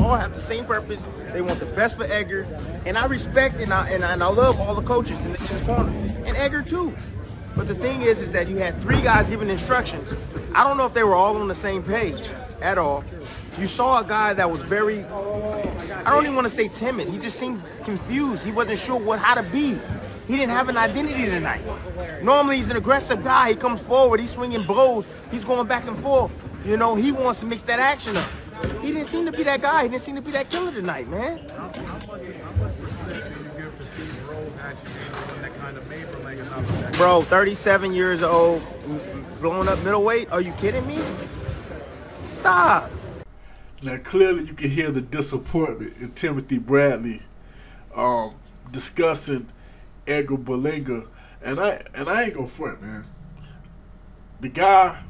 all have the same purpose. They want the best for Edgar, and I respect and I love all the coaches in this corner, and Edgar too. But the thing is that you had three guys giving instructions. I don't know if they were all on the same page at all. You saw a guy that was very, I don't even want to say timid. He just seemed confused. He wasn't sure how to be. He didn't have an identity tonight. Normally he's an aggressive guy. He comes forward, he's swinging blows, he's going back and forth. You know, he wants to mix that action up. He didn't seem to be that guy. He didn't seem to be that killer tonight, man. Bro, 37 years old, blowing up middleweight? Are you kidding me? Stop. Now, clearly you can hear the disappointment in Timothy Bradley discussing Edgar Berlanga. And I ain't gonna front, man. The guy,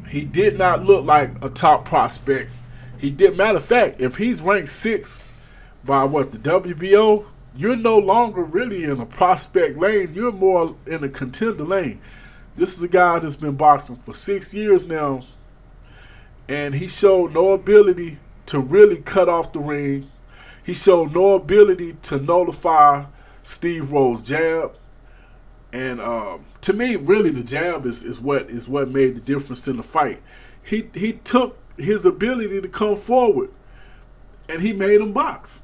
he did not look like a top prospect. He did. Matter of fact, if he's ranked 6 by the WBO, you're no longer really in a prospect lane. You're more in a contender lane. This is a guy that's been boxing for 6 years now, and he showed no ability to really cut off the ring. He showed no ability to nullify Steve Rowe's jab. And to me, really, the jab is what made the difference in the fight. He took his ability to come forward, and he made him box.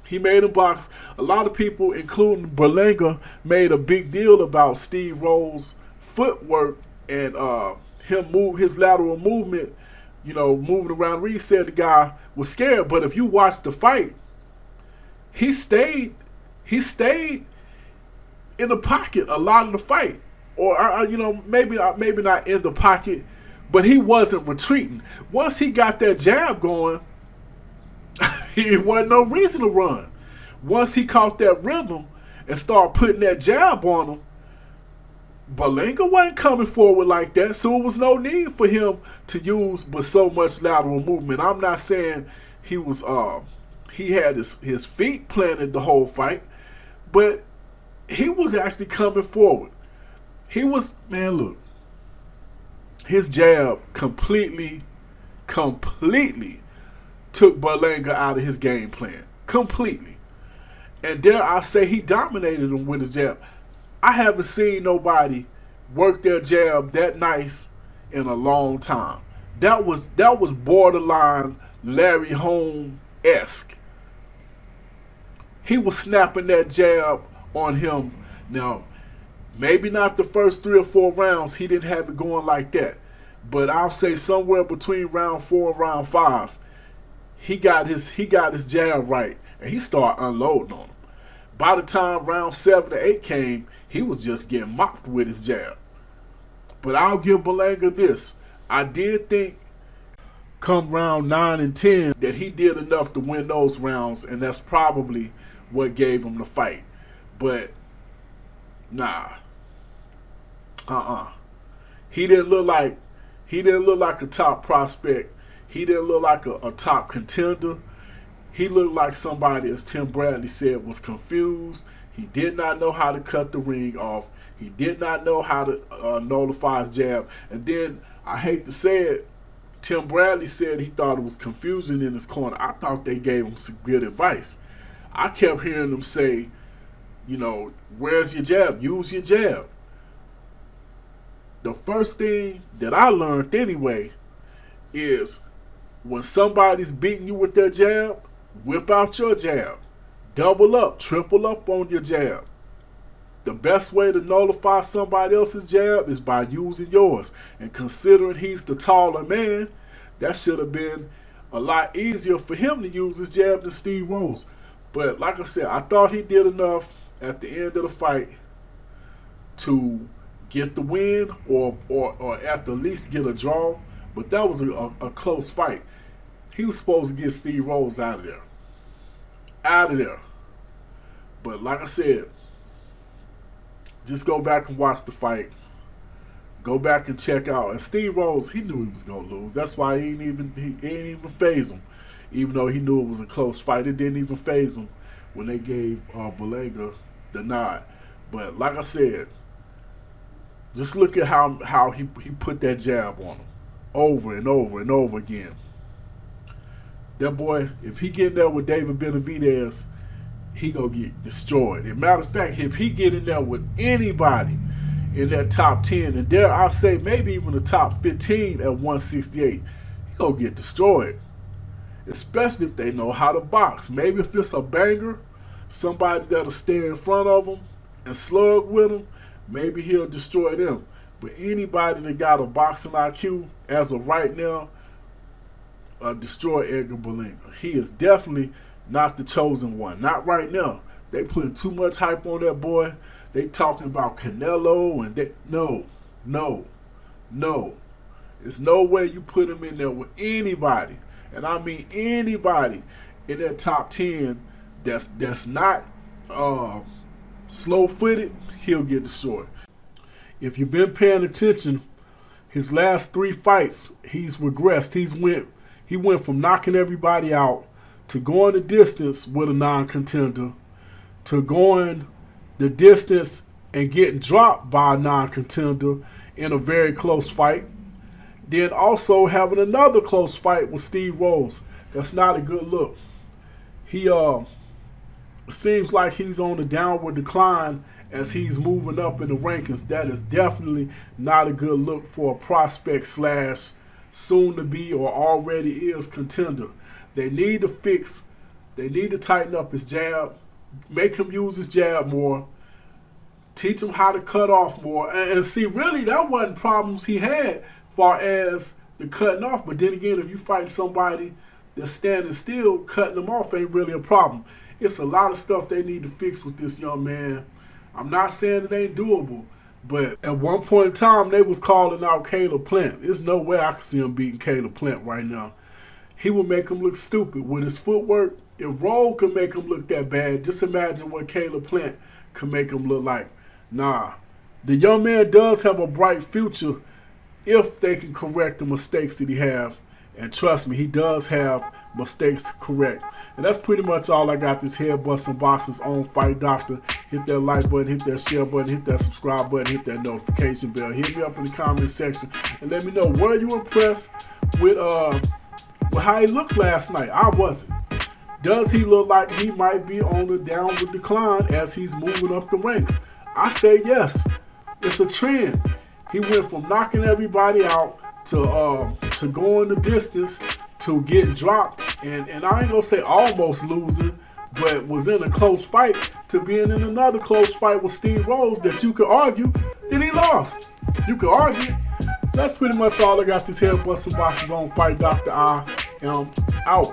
He made him box. A lot of people, including Berlanga, made a big deal about Steve Rowe's footwork and his lateral movement. You know, moving around the ring. He said the guy was scared, but if you watch the fight, he stayed in the pocket a lot of the fight, or maybe not in the pocket, but he wasn't retreating. Once he got that jab going, it wasn't no reason to run. Once he caught that rhythm and started putting that jab on him, Belanga wasn't coming forward like that, so it was no need for him to use but so much lateral movement. I'm not saying he had his feet planted the whole fight, but he was actually coming forward. He was, man, look, his jab completely took Berlanga out of his game plan. Completely. And dare I say, he dominated him with his jab. I haven't seen nobody work their jab that nice in a long time. That was borderline Larry Holmes-esque. He was snapping that jab on him. Now, maybe not the first 3 or 4 rounds, he didn't have it going like that. But I'll say somewhere between round 4 and round 5, he got his jab right, and he started unloading on him. By the time round 7 to 8 came, he was just getting mopped with his jab. But I'll give Belanga this. I did think come round 9 and 10 that he did enough to win those rounds, and that's probably what gave him the fight. But nah. He didn't look like a top prospect. He didn't look like a top contender. He looked like somebody, as Tim Bradley said, was confused. He did not know how to cut the ring off. He did not know how to nullify his jab. And then, I hate to say it, Tim Bradley said he thought it was confusing in his corner. I thought they gave him some good advice. I kept hearing them say, where's your jab? Use your jab. The first thing that I learned anyway is when somebody's beating you with their jab, whip out your jab. Double up, triple up on your jab. The best way to nullify somebody else's jab is by using yours. And considering he's the taller man, that should have been a lot easier for him to use his jab than Steve Rowe's. But like I said, I thought he did enough at the end of the fight to get the win or at the least get a draw. But that was a close fight. He was supposed to get Steve Rowe out of there. Out of there. But like I said, just go back and watch the fight. Go back and check out. And Steve Rowe, he knew he was going to lose. That's why he ain't even faze him. Even though he knew it was a close fight, it didn't even faze him when they gave Belanga the nod. But like I said, just look at how he put that jab on him over and over and over again. that boy, if he get in there with David Benavidez, he gonna get destroyed. As a matter of fact, if he get in there with anybody in that top 10, and dare I say maybe even the top 15 at 168, he gonna get destroyed. Especially if they know how to box. Maybe if it's a banger, somebody that'll stay in front of him and slug with him, maybe he'll destroy them. But anybody that got a boxing IQ, as of right now, destroy Edgar Berlanga. He is definitely not the chosen one. Not right now. They putting too much hype on that boy. They talking about Canelo and they no. There's no way you put him in there with anybody, and I mean anybody in that top 10 that's not slow-footed, he'll get destroyed. If you've been paying attention, his last 3 fights, he's regressed. He went from knocking everybody out to going the distance with a non-contender to going the distance and getting dropped by a non-contender in a very close fight. Then also having another close fight with Steve Rose. That's not a good look. He seems like he's on a downward decline as he's moving up in the rankings. That is definitely not a good look for a prospect / soon to be or already is contender. They need to tighten up his jab, make him use his jab more, teach him how to cut off more. And see, really, that wasn't problems he had far as the cutting off. But then again, if you fight somebody that's standing still, cutting them off ain't really a problem. It's a lot of stuff they need to fix with this young man. I'm not saying it ain't doable, but at one point in time, they was calling out Caleb Plant. There's no way I can see him beating Caleb Plant right now. He would make him look stupid with his footwork. If Roll could make him look that bad, just imagine what Caleb Plant could make him look like. Nah, the young man does have a bright future if they can correct the mistakes that he have. And trust me, he does have mistakes to correct. And that's pretty much all I got. This head busting boxes on Fight Doctor. Hit that like button, hit that share button, hit that subscribe button, hit that notification bell. Hit me up in the comment section and let me know, were you impressed with how he looked last night? I wasn't. Does he look like he might be on the downward decline as he's moving up the ranks? I say yes. It's a trend. He went from knocking everybody out to going the distance to getting dropped, and I ain't gonna say almost losing, but was in a close fight, to being in another close fight with Steve Rose that you could argue that he lost. You could argue. That's pretty much all I got. This head busting boxes on Fight Doctor. I am out.